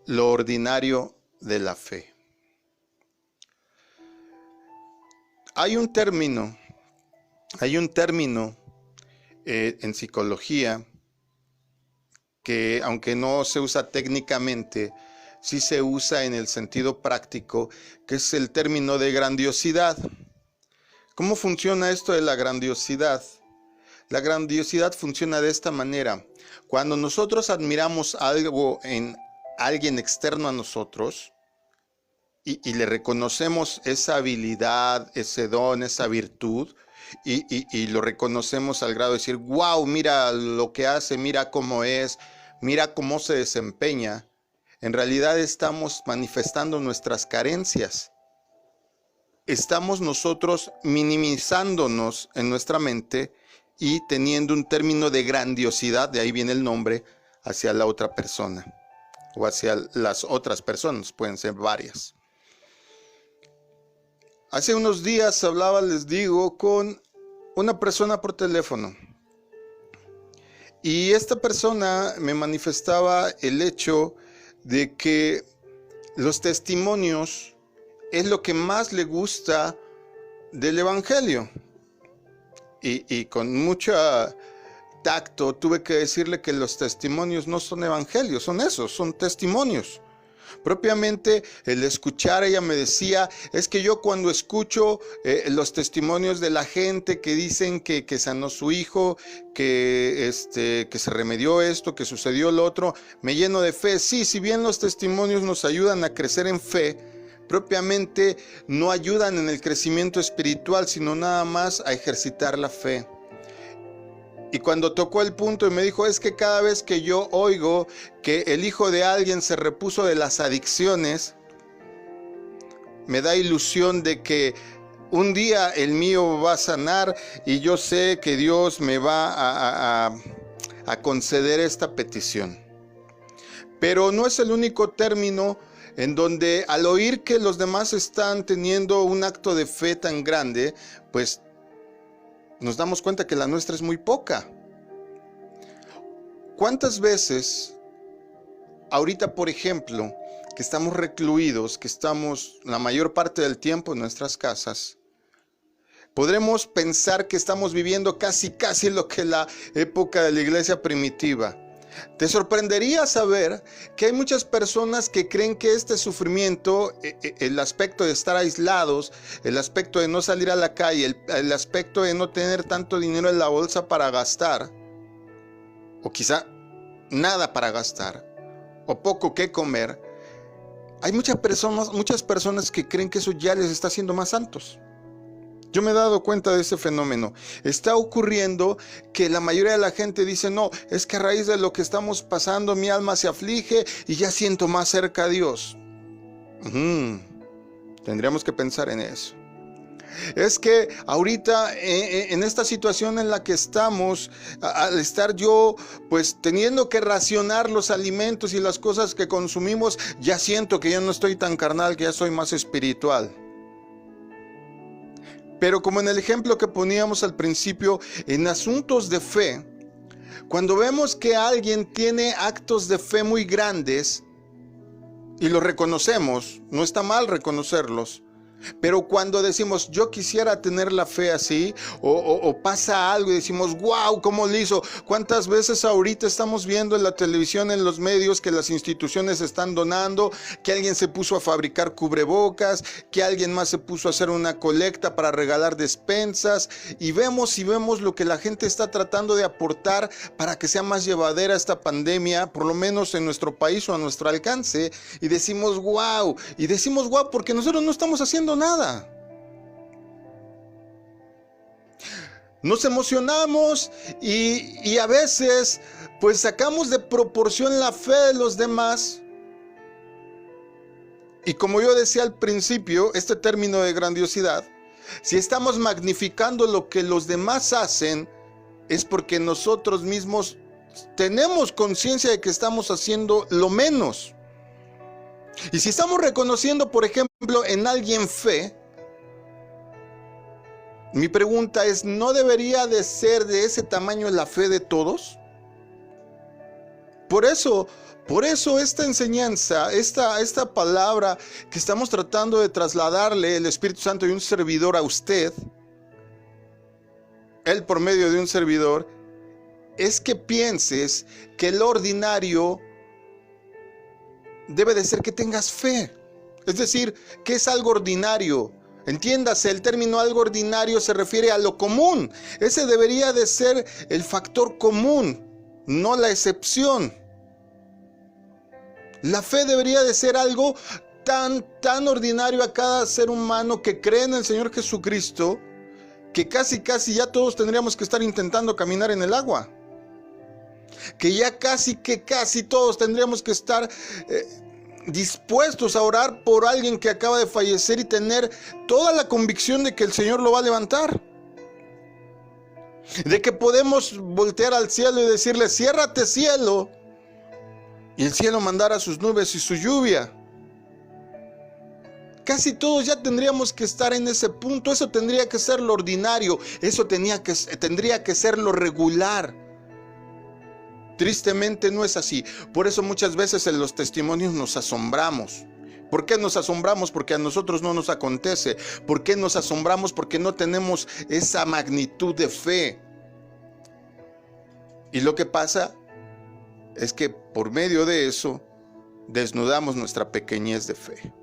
Lo ordinario de la fe. Hay un término en psicología que, aunque no se usa técnicamente, sí se usa en el sentido práctico, que es el término de grandiosidad. ¿Cómo funciona esto de la grandiosidad? La grandiosidad funciona de esta manera. Cuando nosotros admiramos algo en alguien externo a nosotros y le reconocemos esa habilidad, ese don, esa virtud, y lo reconocemos al grado de decir, wow, mira lo que hace, mira cómo es, mira cómo se desempeña, en realidad estamos manifestando nuestras carencias. Estamos nosotros minimizándonos en nuestra mente y teniendo un término de grandiosidad, de ahí viene el nombre, hacia la otra persona o hacia las otras personas, pueden ser varias. Hace unos días hablaba, les digo, con una persona por teléfono y esta persona me manifestaba el hecho de que los testimonios es lo que más le gusta del Evangelio. Y con mucho tacto tuve que decirle que los testimonios no son evangelios, son esos, son testimonios. Propiamente el escuchar, ella me decía, es que yo cuando escucho los testimonios de la gente que dicen que sanó su hijo, que se remedió esto, que sucedió lo otro, me lleno de fe. Sí, si bien los testimonios nos ayudan a crecer en fe, propiamente no ayudan en el crecimiento espiritual, sino nada más a ejercitar la fe. Y cuando tocó el punto y me dijo, es que cada vez que yo oigo que el hijo de alguien se repuso de las adicciones, me da ilusión de que un día el mío va a sanar y yo sé que Dios me va a conceder esta petición. Pero no es el único término en donde al oír que los demás están teniendo un acto de fe tan grande, pues nos damos cuenta que la nuestra es muy poca. ¿Cuántas veces, ahorita por ejemplo, que estamos recluidos, que estamos la mayor parte del tiempo en nuestras casas, podremos pensar que estamos viviendo casi lo que la época de la iglesia primitiva? Te sorprendería saber que hay muchas personas que creen que este sufrimiento, el aspecto de estar aislados, el aspecto de no salir a la calle, el aspecto de no tener tanto dinero en la bolsa para gastar, o quizá nada para gastar, o poco que comer, hay muchas personas que creen que eso ya les está haciendo más santos. Yo me he dado cuenta de ese fenómeno. Está ocurriendo que la mayoría de la gente dice, no, es que a raíz de lo que estamos pasando mi alma se aflige y ya siento más cerca a Dios. Tendríamos que pensar en eso. Es que ahorita en esta situación en la que estamos, al estar yo pues teniendo que racionar los alimentos y las cosas que consumimos, ya siento que ya no estoy tan carnal, que ya soy más espiritual. Pero como en el ejemplo que poníamos al principio, en asuntos de fe, cuando vemos que alguien tiene actos de fe muy grandes y los reconocemos, no está mal reconocerlos, pero cuando decimos yo quisiera tener la fe así, o pasa algo y decimos wow, ¿cómo lo hizo? ¿Cuántas veces ahorita estamos viendo en la televisión, en los medios, que las instituciones están donando, que alguien se puso a fabricar cubrebocas, que alguien más se puso a hacer una colecta para regalar despensas, y vemos lo que la gente está tratando de aportar para que sea más llevadera esta pandemia, por lo menos en nuestro país o a nuestro alcance, y decimos wow porque nosotros no estamos haciendo nada. Nos emocionamos y a veces pues sacamos de proporción la fe de los demás. Y como yo decía al principio, este término de grandiosidad, si estamos magnificando lo que los demás hacen, es porque nosotros mismos tenemos conciencia de que estamos haciendo lo menos. Y si estamos reconociendo, por ejemplo, en alguien fe, mi pregunta es, ¿no debería de ser de ese tamaño la fe de todos? Por eso esta enseñanza, esta palabra que estamos tratando de trasladarle el Espíritu Santo y un servidor a usted, Él por medio de un servidor, es que pienses que lo ordinario debe de ser que tengas fe. Es decir, que es algo ordinario. Entiéndase, el término algo ordinario se refiere a lo común. Ese debería de ser el factor común, no la excepción. La fe debería de ser algo tan ordinario a cada ser humano que cree en el Señor Jesucristo, que casi ya todos tendríamos que estar intentando caminar en el agua. Que ya casi todos tendríamos que estar dispuestos a orar por alguien que acaba de fallecer y tener toda la convicción de que el Señor lo va a levantar. De que podemos voltear al cielo y decirle: ciérrate, cielo, y el cielo mandara sus nubes y su lluvia. Casi todos ya tendríamos que estar en ese punto. Eso tendría que ser lo ordinario. Eso tendría que ser lo regular. Tristemente no es así. Por eso muchas veces en los testimonios nos asombramos. ¿Por qué nos asombramos? Porque a nosotros no nos acontece. ¿Por qué nos asombramos? Porque no tenemos esa magnitud de fe. Y lo que pasa es que por medio de eso desnudamos nuestra pequeñez de fe.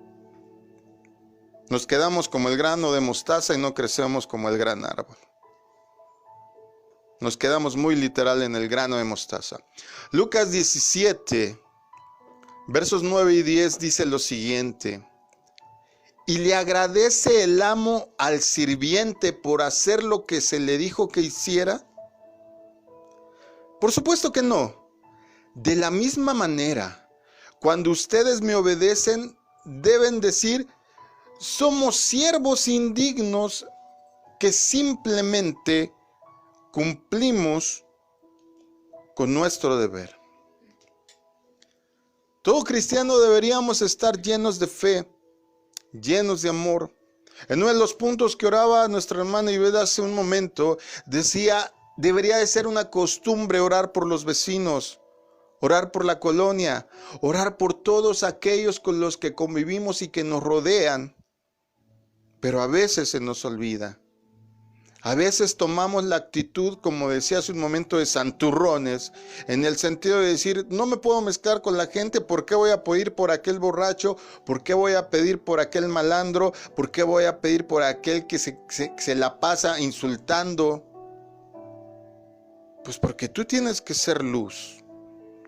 Nos quedamos como el grano de mostaza y no crecemos como el gran árbol. Nos quedamos muy literal en el grano de mostaza. Lucas 17, versos 9 y 10 dice lo siguiente: ¿y le agradece el amo al sirviente por hacer lo que se le dijo que hiciera? Por supuesto que no. De la misma manera, cuando ustedes me obedecen, deben decir: somos siervos indignos que simplemente cumplimos con nuestro deber. Todo cristiano deberíamos estar llenos de fe, llenos de amor. En uno de los puntos que oraba nuestra hermana Ivette hace un momento, decía: debería de ser una costumbre orar por los vecinos, orar por la colonia, orar por todos aquellos con los que convivimos y que nos rodean. Pero a veces se nos olvida. A veces tomamos la actitud, como decía hace un momento, de santurrones, en el sentido de decir: no me puedo mezclar con la gente, ¿por qué voy a pedir por aquel borracho? ¿Por qué voy a pedir por aquel malandro? ¿Por qué voy a pedir por aquel que se la pasa insultando? Pues porque tú tienes que ser luz,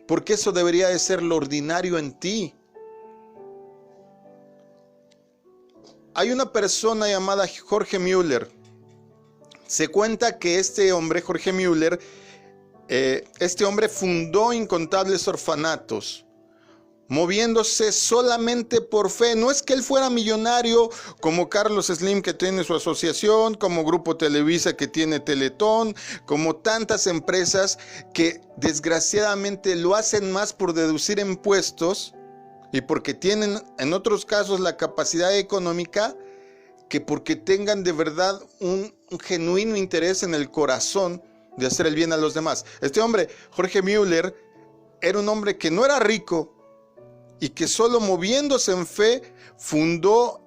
porque eso debería de ser lo ordinario en ti. Hay una persona llamada Jorge Müller. Se cuenta que este hombre, Jorge Müller, fundó incontables orfanatos, moviéndose solamente por fe. No es que él fuera millonario como Carlos Slim, que tiene su asociación, como Grupo Televisa, que tiene Teletón, como tantas empresas que desgraciadamente lo hacen más por deducir impuestos y porque tienen en otros casos la capacidad económica, que porque tengan de verdad un genuino interés en el corazón de hacer el bien a los demás. Este hombre, Jorge Müller, era un hombre que no era rico y que solo moviéndose en fe fundó,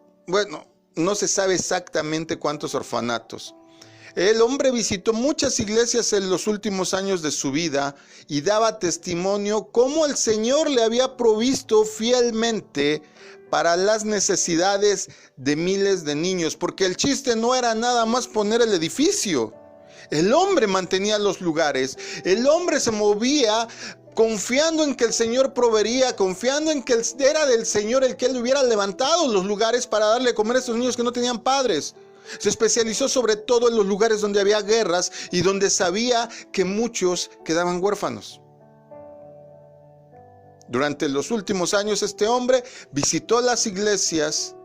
no se sabe exactamente cuántos orfanatos. El hombre visitó muchas iglesias en los últimos años de su vida y daba testimonio cómo el Señor le había provisto fielmente para las necesidades de miles de niños, porque el chiste no era nada más poner el edificio. El hombre mantenía los lugares, el hombre se movía confiando en que el Señor proveería, confiando en que era del Señor el que él hubiera levantado los lugares para darle a comer a estos niños que no tenían padres. Se especializó sobre todo en los lugares donde había guerras y donde sabía que muchos quedaban huérfanos. Durante los últimos años este hombre visitó las iglesias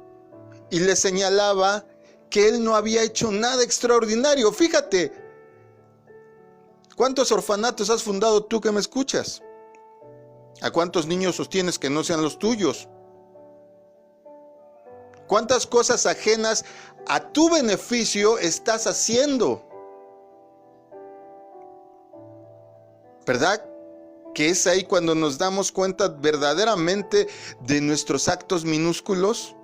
y le señalaba que él no había hecho nada extraordinario. Fíjate, ¿cuántos orfanatos has fundado tú que me escuchas? ¿A cuántos niños sostienes que no sean los tuyos? ¿Cuántas cosas ajenas a tu beneficio estás haciendo? ¿Verdad? que es ahí cuando nos damos cuenta verdaderamente de nuestros actos minúsculos.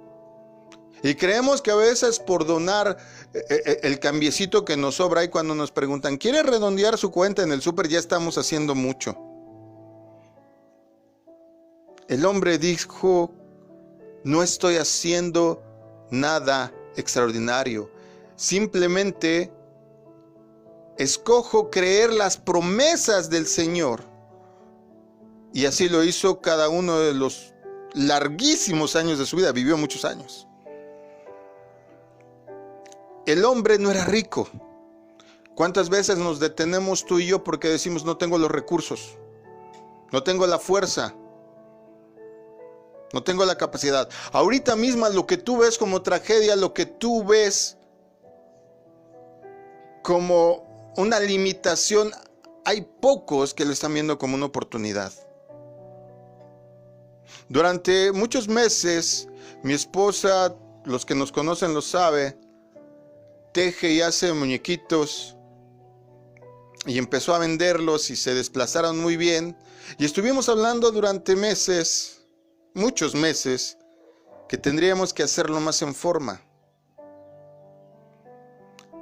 Y creemos que a veces por donar el cambiecito que nos sobra, y cuando nos preguntan, ¿quiere redondear su cuenta en el súper? Ya estamos haciendo mucho. El hombre dijo, no estoy haciendo nada extraordinario. Simplemente escojo creer las promesas del Señor. Y así lo hizo cada uno de los larguísimos años de su vida. Vivió muchos años. El hombre no era rico. ¿Cuántas veces nos detenemos tú y yo porque decimos no tengo los recursos, no tengo la fuerza, no tengo la capacidad? Ahorita misma lo que tú ves como tragedia, lo que tú ves como una limitación, hay pocos que lo están viendo como una oportunidad. Durante muchos meses, mi esposa, los que nos conocen lo saben, teje y hace muñequitos y empezó a venderlos y se desplazaron muy bien. Y estuvimos hablando durante meses, muchos meses, que tendríamos que hacerlo más en forma.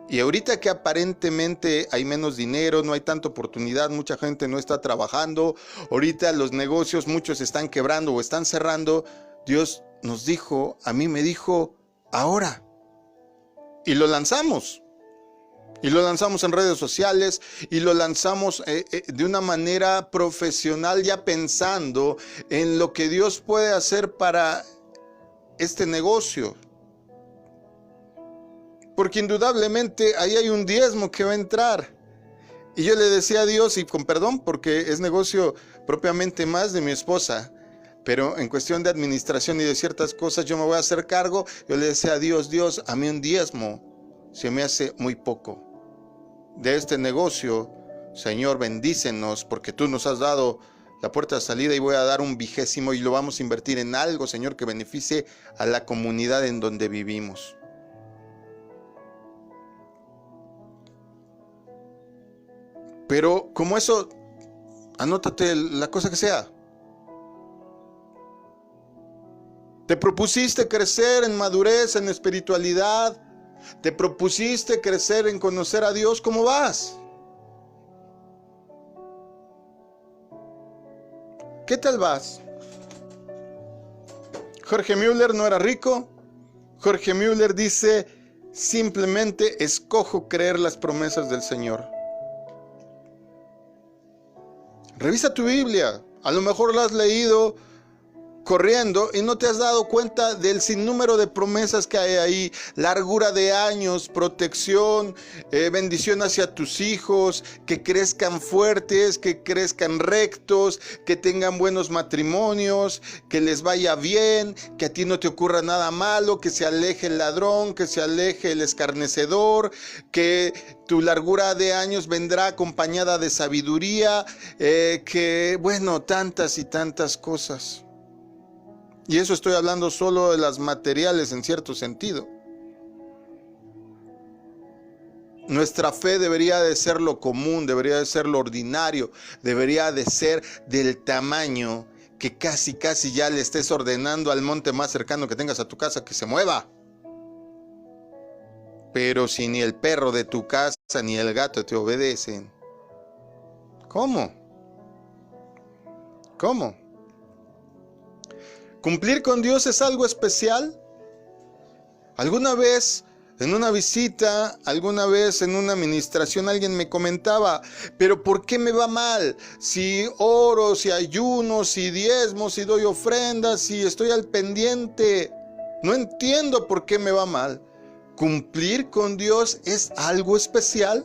Y ahorita que aparentemente hay menos dinero, no hay tanta oportunidad, mucha gente no está trabajando, ahorita los negocios, muchos están quebrando o están cerrando, Dios nos dijo, a mí me dijo, ahora. Y lo lanzamos. Y lo lanzamos en redes sociales y lo lanzamos de una manera profesional, ya pensando en lo que Dios puede hacer para este negocio. Porque indudablemente ahí hay un diezmo que va a entrar. Y yo le decía a Dios, y con perdón, porque es negocio propiamente más de mi esposa, pero en cuestión de administración y de ciertas cosas yo me voy a hacer cargo. Yo le decía a Dios, Dios, a mí un diezmo se me hace muy poco. De este negocio, Señor, bendícenos, porque tú nos has dado la puerta de salida y voy a dar 1/20 y lo vamos a invertir en algo, Señor, que beneficie a la comunidad en donde vivimos. Pero como eso, anótate la cosa que sea. Te propusiste crecer en madurez, en espiritualidad. Te propusiste crecer en conocer a Dios. ¿Cómo vas? ¿Qué tal vas? Jorge Müller no era rico. Jorge Müller dice, simplemente escojo creer las promesas del Señor. Revisa tu Biblia. A lo mejor la has leído corriendo y no te has dado cuenta del sinnúmero de promesas que hay ahí, largura de años, protección, bendición hacia tus hijos, que crezcan fuertes, que crezcan rectos, que tengan buenos matrimonios, que les vaya bien, que a ti no te ocurra nada malo, que se aleje el ladrón, que se aleje el escarnecedor, que tu largura de años vendrá acompañada de sabiduría, que bueno, tantas y tantas cosas. Y eso estoy hablando solo de las materiales en cierto sentido. Nuestra fe debería de ser lo común, debería de ser lo ordinario, debería de ser del tamaño que casi ya le estés ordenando al monte más cercano que tengas a tu casa que se mueva. Pero si ni el perro de tu casa ni el gato te obedecen, ¿cómo? ¿Cómo? ¿Cumplir con Dios es algo especial? Alguna vez en una visita, alguna vez en una administración alguien me comentaba, pero ¿por qué me va mal? Si oro, si ayuno, si diezmo, si doy ofrendas, si estoy al pendiente, no entiendo por qué me va mal. ¿Cumplir con Dios es algo especial?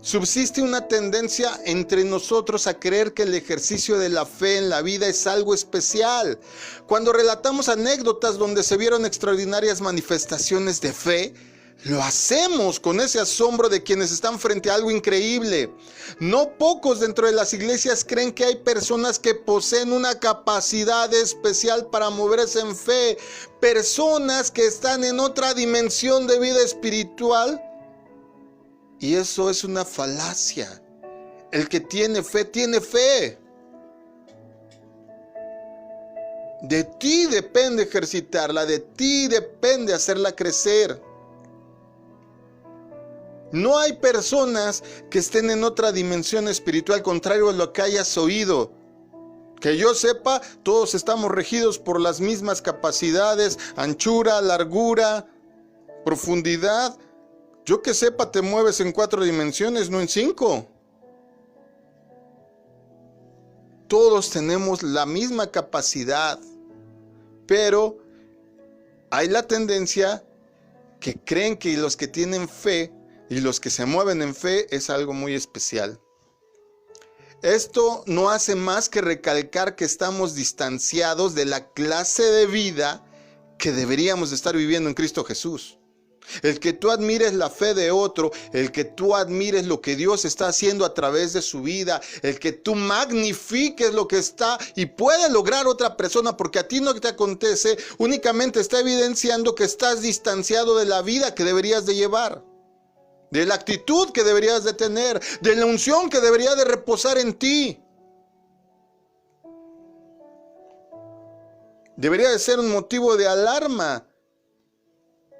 Subsiste una tendencia entre nosotros a creer que el ejercicio de la fe en la vida es algo especial. Cuando relatamos anécdotas donde se vieron extraordinarias manifestaciones de fe, lo hacemos con ese asombro de quienes están frente a algo increíble. No pocos dentro de las iglesias creen que hay personas que poseen una capacidad especial para moverse en fe, personas que están en otra dimensión de vida espiritual. Y eso es una falacia. El que tiene fe, tiene fe. De ti depende ejercitarla, de ti depende hacerla crecer. No hay personas que estén en otra dimensión espiritual, contrario a lo que hayas oído. Que yo sepa, todos estamos regidos por las mismas capacidades, anchura, largura, profundidad. Yo que sepa, te mueves en 4 dimensiones, no en 5. Todos tenemos la misma capacidad, pero hay la tendencia que creen que los que tienen fe y los que se mueven en fe es algo muy especial. Esto no hace más que recalcar que estamos distanciados de la clase de vida que deberíamos de estar viviendo en Cristo Jesús. El que tú admires la fe de otro, el que tú admires lo que Dios está haciendo a través de su vida, el que tú magnifiques lo que está y puede lograr otra persona porque a ti no te acontece, únicamente está evidenciando que estás distanciado de la vida que deberías de llevar, de la actitud que deberías de tener, de la unción que debería de reposar en ti. Debería de ser un motivo de alarma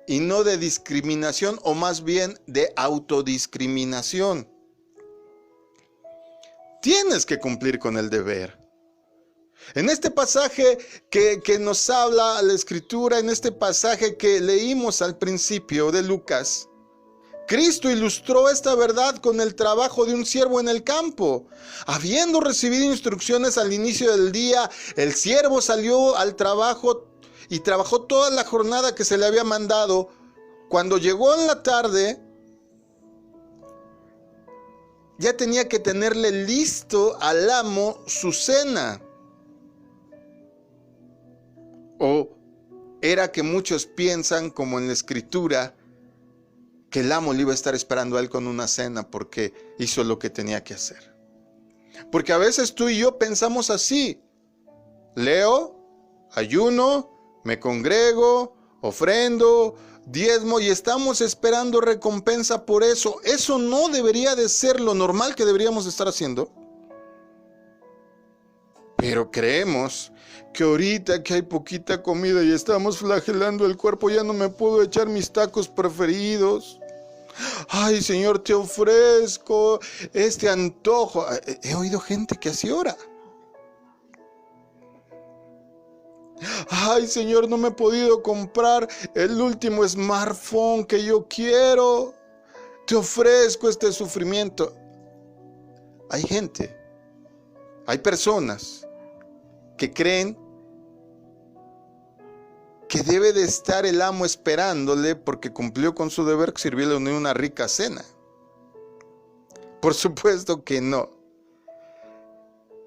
y no de discriminación, o más bien de autodiscriminación. Tienes que cumplir con el deber. En este pasaje que nos habla la Escritura, en este pasaje que leímos al principio de Lucas, Cristo ilustró esta verdad con el trabajo de un siervo en el campo. Habiendo recibido instrucciones al inicio del día, el siervo salió al trabajo y trabajó toda la jornada que se le había mandado. Cuando llegó en la tarde, ya tenía que tenerle listo al amo su cena. O era que muchos piensan, como en la Escritura, que el amo le iba a estar esperando a él con una cena porque hizo lo que tenía que hacer. Porque a veces tú y yo pensamos así: leo, ayuno, me congrego, ofrendo, diezmo y estamos esperando recompensa por eso. Eso no debería de ser lo normal que deberíamos de estar haciendo. Pero creemos que ahorita que hay poquita comida y estamos flagelando el cuerpo, ya no me puedo echar mis tacos preferidos. Ay, Señor, te ofrezco este antojo. He oído gente que así ora. Ay, Señor, no me he podido comprar el último smartphone que yo quiero. Te ofrezco este sufrimiento. Hay gente, hay personas que creen que debe de estar el amo esperándole porque cumplió con su deber, sirviéndole una rica cena. Por supuesto que no.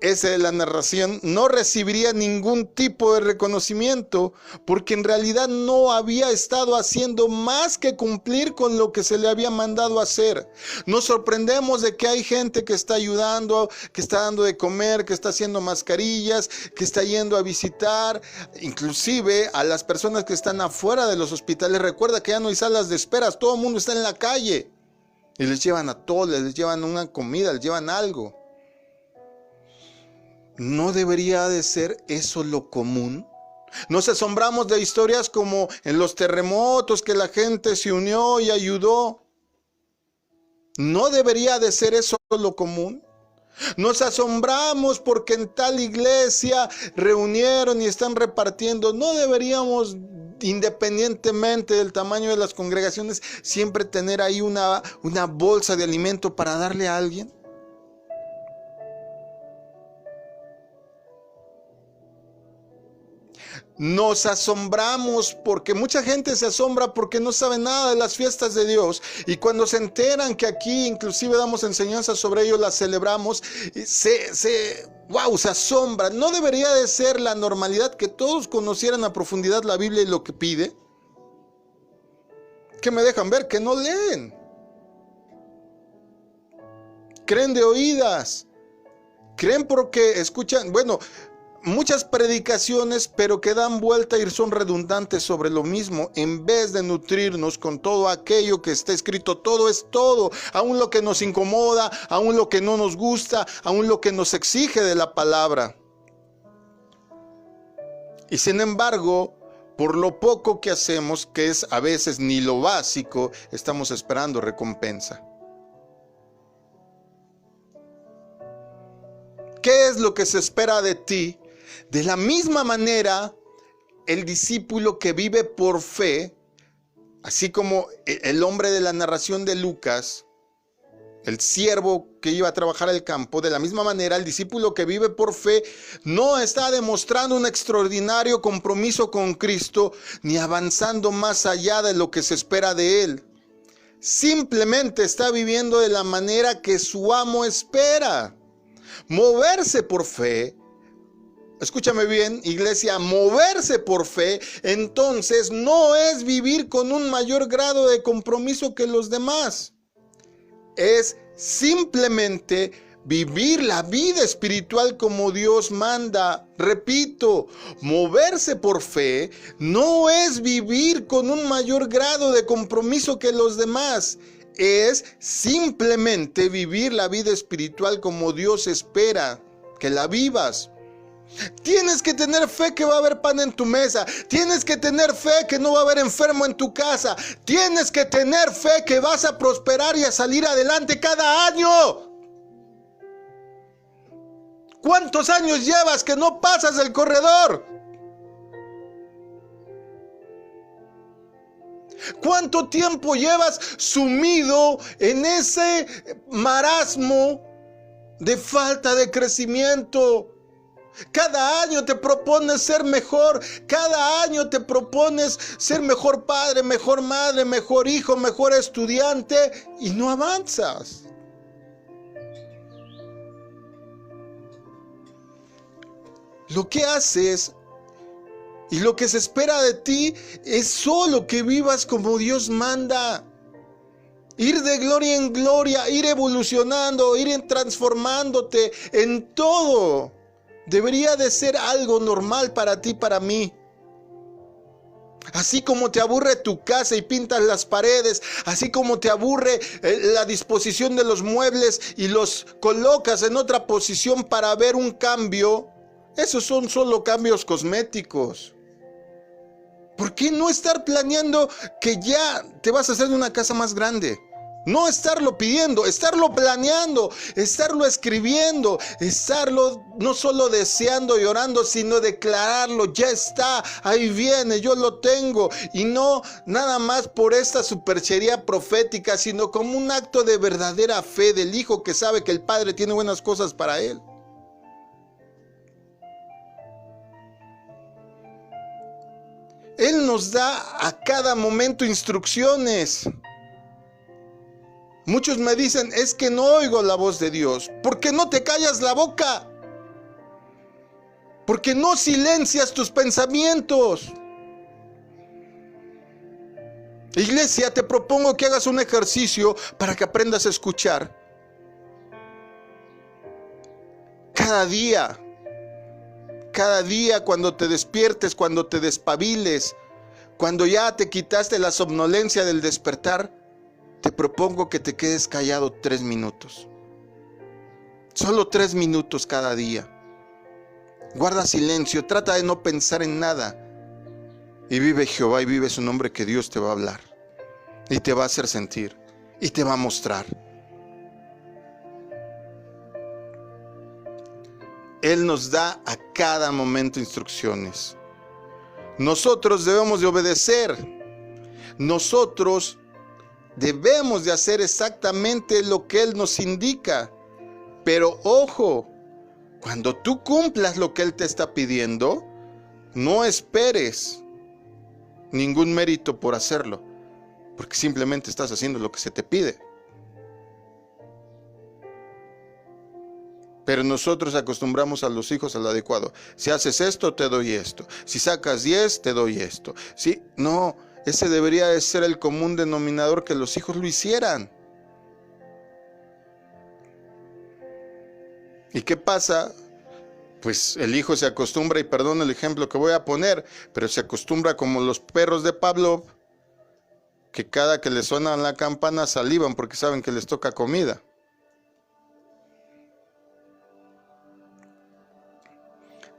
Esa es la narración, no recibiría ningún tipo de reconocimiento porque en realidad no había estado haciendo más que cumplir con lo que se le había mandado hacer. Nos sorprendemos de que hay gente que está ayudando, que está dando de comer, que está haciendo mascarillas, que está yendo a visitar, inclusive a las personas que están afuera de los hospitales. Recuerda que ya no hay salas de esperas, todo el mundo está en la calle y les llevan a todos, les llevan una comida, les llevan algo. ¿No debería de ser eso lo común? Nos asombramos de historias como en los terremotos que la gente se unió y ayudó. ¿No debería de ser eso lo común? Nos asombramos porque en tal iglesia reunieron y están repartiendo. ¿No deberíamos, independientemente del tamaño de las congregaciones, siempre tener ahí una bolsa de alimento para darle a alguien? Nos asombramos porque mucha gente se asombra porque no sabe nada de las fiestas de Dios, y cuando se enteran que aquí inclusive damos enseñanzas sobre ello, las celebramos, se asombran. ¿No debería de ser la normalidad que todos conocieran a profundidad la Biblia y lo que pide? ¿Qué me dejan ver? Que no leen. Creen de oídas. Creen porque escuchan. Bueno, muchas predicaciones, pero que dan vuelta y son redundantes sobre lo mismo, en vez de nutrirnos con todo aquello que está escrito. Todo es todo, aún lo que nos incomoda, aún lo que no nos gusta, aún lo que nos exige de la palabra. Y sin embargo, por lo poco que hacemos, que es a veces ni lo básico, estamos esperando recompensa. ¿Qué es lo que se espera de ti? De la misma manera, el discípulo que vive por fe, así como el hombre de la narración de Lucas, el siervo que iba a trabajar el campo, de la misma manera, el discípulo que vive por fe no está demostrando un extraordinario compromiso con Cristo, ni avanzando más allá de lo que se espera de él. Simplemente está viviendo de la manera que su amo espera. Moverse por fe, escúchame bien, iglesia, moverse por fe, entonces no es vivir con un mayor grado de compromiso que los demás. Es simplemente vivir la vida espiritual como Dios manda. Repito, moverse por fe no es vivir con un mayor grado de compromiso que los demás. Es simplemente vivir la vida espiritual como Dios espera que la vivas. Tienes que tener fe que va a haber pan en tu mesa. Tienes que tener fe que no va a haber enfermo en tu casa. Tienes que tener fe que vas a prosperar y a salir adelante cada año. ¿Cuántos años llevas que no pasas el corredor? ¿Cuánto tiempo llevas sumido en ese marasmo de falta de crecimiento? Cada año te propones ser mejor, cada año te propones ser mejor padre, mejor madre, mejor hijo, mejor estudiante y no avanzas. Lo que haces y lo que se espera de ti es solo que vivas como Dios manda. Ir de gloria en gloria, ir evolucionando, ir transformándote en todo. Debería de ser algo normal para ti, para mí. Así como te aburre tu casa y pintas las paredes, así como te aburre la disposición de los muebles y los colocas en otra posición para ver un cambio, esos son solo cambios cosméticos. ¿Por qué no estar planeando que ya te vas a hacer de una casa más grande? No estarlo pidiendo, estarlo planeando, estarlo escribiendo, estarlo no solo deseando y orando, sino declararlo. Ya está, ahí viene, yo lo tengo. Y no nada más por esta superchería profética, sino como un acto de verdadera fe del hijo que sabe que el Padre tiene buenas cosas para él. Él nos da a cada momento instrucciones. Muchos me dicen, es que no oigo la voz de Dios. ¿Por qué no te callas la boca? ¿Por qué no silencias tus pensamientos? Iglesia, te propongo que hagas un ejercicio para que aprendas a escuchar. Cada día cuando te despiertes, cuando te despabiles, cuando ya te quitaste la somnolencia del despertar, te propongo que te quedes callado 3 minutos. Solo 3 minutos cada día. Guarda silencio, trata de no pensar en nada. Y vive Jehová y vive su nombre, que Dios te va a hablar. Y te va a hacer sentir. Y te va a mostrar. Él nos da a cada momento instrucciones. Nosotros debemos de obedecer. Nosotros debemos de hacer exactamente lo que Él nos indica. Pero ojo, cuando tú cumplas lo que Él te está pidiendo, no esperes ningún mérito por hacerlo, porque simplemente estás haciendo lo que se te pide. Pero nosotros acostumbramos a los hijos al adecuado. Si haces esto, te doy esto. Si sacas 10, te doy esto. ¿Sí? No, ese debería de ser el común denominador, que los hijos lo hicieran. ¿Y qué pasa? pues el hijo se acostumbra, y perdón el ejemplo que voy a poner, pero se acostumbra como los perros de Pavlov, que cada que les suena la campana salivan porque saben que les toca comida.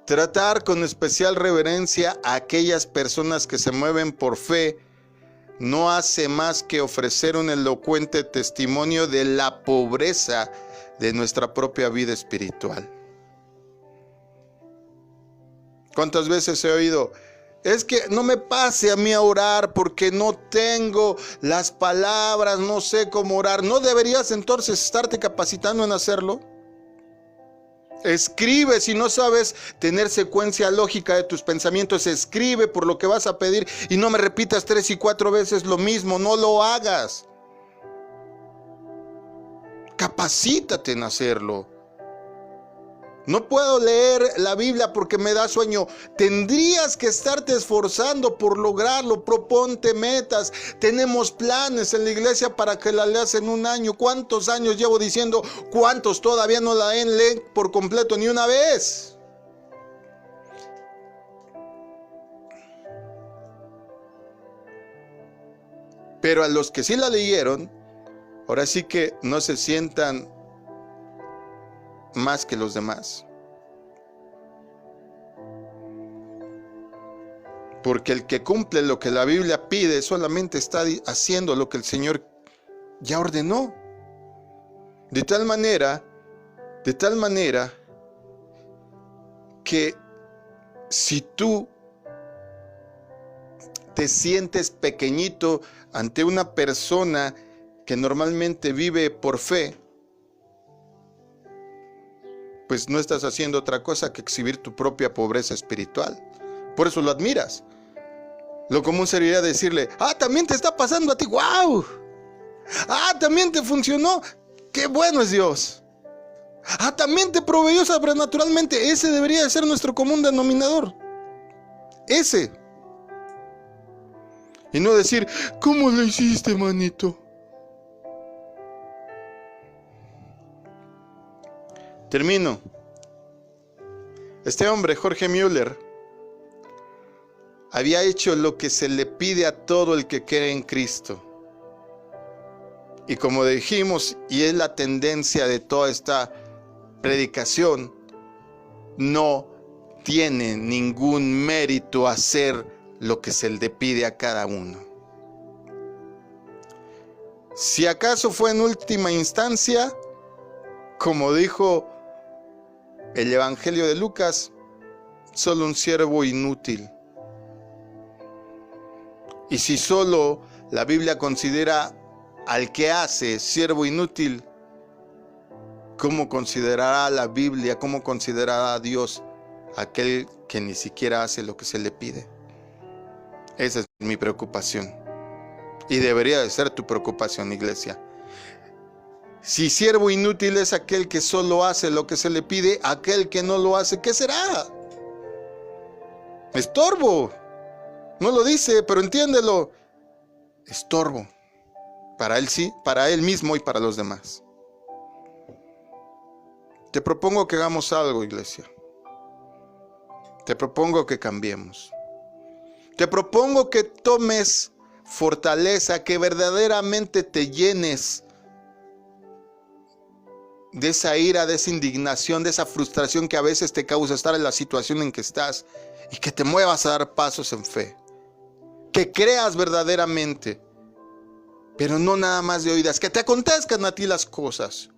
Tratar con especial reverencia a aquellas personas que se mueven por fe no hace más que ofrecer un elocuente testimonio de la pobreza de nuestra propia vida espiritual. ¿Cuántas veces he oído? Es que no me pase a mí a orar porque no tengo las palabras, no sé cómo orar. ¿No deberías entonces estarte capacitando en hacerlo? Escribe, si no sabes tener secuencia lógica de tus pensamientos, escribe por lo que vas a pedir y no me repitas 3 y 4 veces lo mismo, no lo hagas. Capacítate en hacerlo. No puedo leer la Biblia porque me da sueño. Tendrías que estarte esforzando por lograrlo. Proponte metas. Tenemos planes en la iglesia para que la leas en un año. ¿Cuántos años llevo diciendo? ¿Cuántos todavía no la leen por completo ni una vez? Pero a los que sí la leyeron, ahora sí que no se sientan más que los demás. Porque el que cumple lo que la Biblia pide solamente está haciendo lo que el Señor ya ordenó. De tal manera que si tú te sientes pequeñito ante una persona que normalmente vive por fe, pues no estás haciendo otra cosa que exhibir tu propia pobreza espiritual. Por eso lo admiras. Lo común sería decirle, también te está pasando a ti, ¡wow! También te funcionó, ¡qué bueno es Dios! También te proveyó sobrenaturalmente. Ese debería de ser nuestro común denominador. Ese. Y no decir, ¿cómo lo hiciste, manito? Termino. Este hombre, Jorge Müller, había hecho lo que se le pide a todo el que cree en Cristo. Y como dijimos, y es la tendencia de toda esta predicación, no tiene ningún mérito hacer lo que se le pide a cada uno. Si acaso fue en última instancia, como dijo el Evangelio de Lucas, solo un siervo inútil. Y si solo la Biblia considera al que hace siervo inútil, ¿cómo considerará la Biblia, cómo considerará a Dios aquel que ni siquiera hace lo que se le pide? Esa es mi preocupación. Y debería de ser tu preocupación, iglesia. Si siervo inútil es aquel que solo hace lo que se le pide, aquel que no lo hace, ¿qué será? Estorbo. No lo dice, pero entiéndelo. Estorbo. Para él sí, para él mismo y para los demás. Te propongo que hagamos algo, iglesia. Te propongo que cambiemos. Te propongo que tomes fortaleza, que verdaderamente te llenes de esa ira, de esa indignación, de esa frustración que a veces te causa estar en la situación en que estás, y que te muevas a dar pasos en fe. Que creas verdaderamente, pero no nada más de oídas, que te acontezcan a ti las cosas.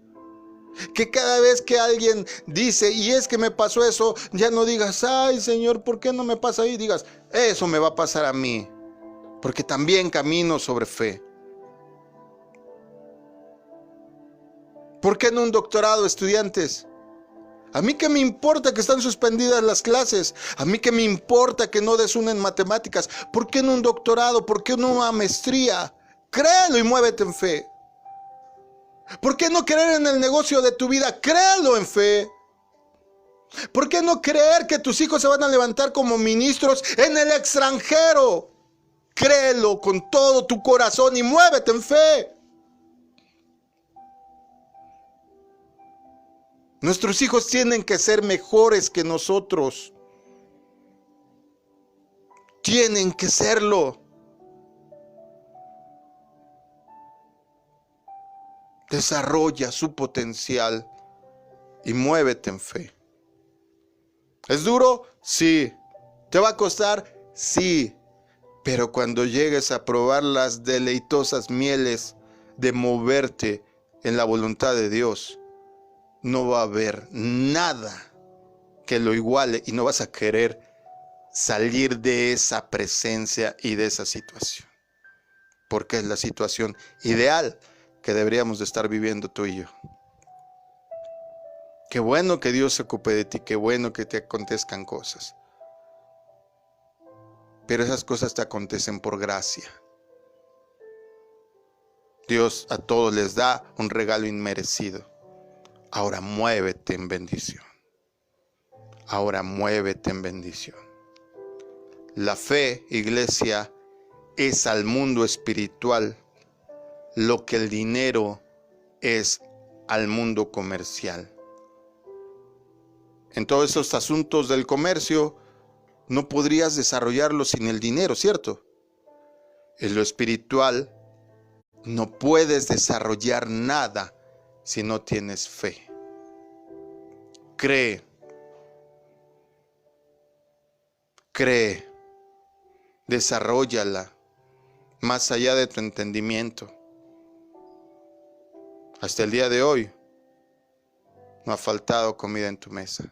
Que cada vez que alguien dice, y es que me pasó eso, ya no digas, ay Señor, ¿por qué no me pasa ahí? Digas, eso me va a pasar a mí, porque también camino sobre fe. ¿Por qué no un doctorado, estudiantes? A mí qué me importa que están suspendidas las clases. A mí qué me importa que no des una en matemáticas. ¿Por qué no un doctorado? ¿Por qué no una maestría? Créelo y muévete en fe. ¿Por qué no creer en el negocio de tu vida? Créelo en fe. ¿Por qué no creer que tus hijos se van a levantar como ministros en el extranjero? Créelo con todo tu corazón y muévete en fe. Nuestros hijos tienen que ser mejores que nosotros. Tienen que serlo. Desarrolla su potencial y muévete en fe. ¿Es duro? Sí. ¿Te va a costar? Sí. Pero cuando llegues a probar las deleitosas mieles de moverte en la voluntad de Dios, no va a haber nada que lo iguale y no vas a querer salir de esa presencia y de esa situación. Porque es la situación ideal que deberíamos de estar viviendo tú y yo. Qué bueno que Dios se ocupe de ti, qué bueno que te acontezcan cosas. Pero esas cosas te acontecen por gracia. Dios a todos les da un regalo inmerecido. Ahora muévete en bendición. Ahora muévete en bendición. La fe, iglesia, es al mundo espiritual lo que el dinero es al mundo comercial. En todos esos asuntos del comercio, no podrías desarrollarlo sin el dinero, ¿cierto? En lo espiritual, no puedes desarrollar nada si no tienes fe. Cree. Cree. Desarróllala más allá de tu entendimiento. Hasta el día de hoy, no ha faltado comida en tu mesa.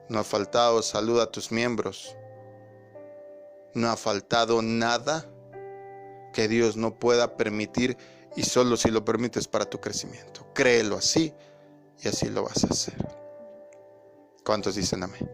No ha faltado salud a tus miembros. No ha faltado nada que Dios no pueda permitir y solo si lo permites para tu crecimiento. Créelo así y así lo vas a hacer. ¿Cuántos dicen amén?